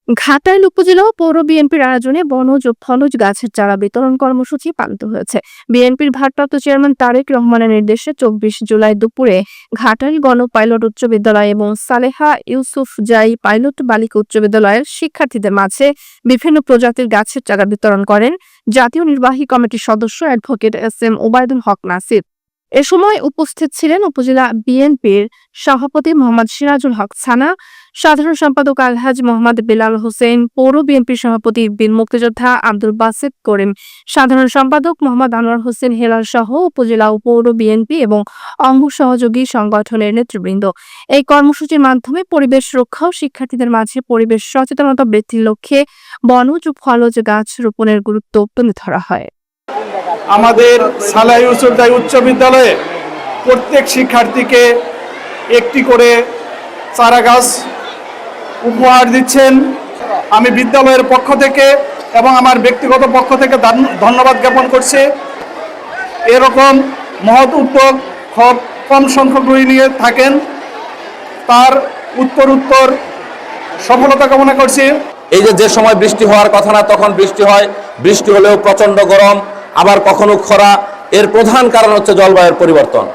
ঘাটাইল উপজেলা ও পৌর বিএনপির আয়োজনে বনজ ও ফলজ গাছের চারা বিতরণ কর্মসূচি পালিত হয়েছে। বিএনপির ভারপ্রাপ্ত চেয়ারম্যান তারেক রহমানের নির্দেশে ২৪ জুলাই দুপুরে ঘাটাইল গণ পাইলট উচ্চ বিদ্যালয় এবং সালেহা ইউসুফজাই পাইলট বালিকা উচ্চ বিদ্যালয়ের শিক্ষার্থীদের মাঝে বিভিন্ন প্রজাতির গাছের চারা বিতরণ করেন জাতীয় নির্বাহী কমিটির সদস্য অ্যাডভোকেট এস.এম. ওবায়দুল হক নাসির। এ সময় উপস্থিত ছিলেন উপজেলা বিএনপির সভাপতি মোহাম্মদ সিরাজুল হক ছানা, সাধারণ সম্পাদক আলহাজ মোহাম্মদ বেলাল হোসেন, পৌর বিএনপির সভাপতি বীর মুক্তিযোদ্ধা আব্দুল বাসেত করিম, সাধারণ সম্পাদক মোহাম্মদ আনোয়ার হোসেন হেলাল সহ উপজেলা ও পৌর বিএনপি এবং অঙ্গ সহযোগী সংগঠনের নেতৃবৃন্দ। এই কর্মসূচির মাধ্যমে পরিবেশ রক্ষা ও শিক্ষার্থীদের মাঝে পরিবেশ সচেতনতা বৃদ্ধির লক্ষ্যে বনজ ও ফলজ গাছ রোপণের গুরুত্ব তুলে ধরা হয়। আমাদের সালেহা ইউসুফজাই উচ্চ বিদ্যালয়ে প্রত্যেক শিক্ষার্থীকে একটি করে চারা গাছ উপহার দিচ্ছেন। আমি বিদ্যালয়ের পক্ষ থেকে এবং আমার ব্যক্তিগত পক্ষ থেকে ধন্যবাদ জ্ঞাপন করছি। এরকম মহৎ উদ্যোগ খুব কম সংখ্যক নিয়ে থাকেন, তার উত্তর সফলতা কামনা করছি। এই যে সময় বৃষ্টি হওয়ার কথা না তখন বৃষ্টি হয়, বৃষ্টি হলেও প্রচন্ড গরম, আবার কখনো খরা। এর প্রধান কারণ হচ্ছে জলবায়ুর পরিবর্তন।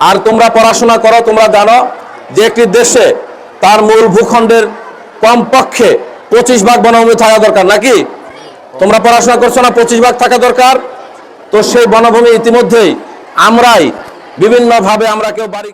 আর তোমরা পড়াশোনা করো, তোমরা জানো যে একটি দেশে তার মূল ভূখণ্ডের কমপক্ষে 25 ভাগ বনভূমি থাকা দরকার, নাকি? তোমরা পড়াশোনা করছো না? 25 ভাগ থাকা দরকার। তো সেই বনভূমি ইতিমধ্যেই আমরাই বিভিন্নভাবে আমরা কেউ বাড়ি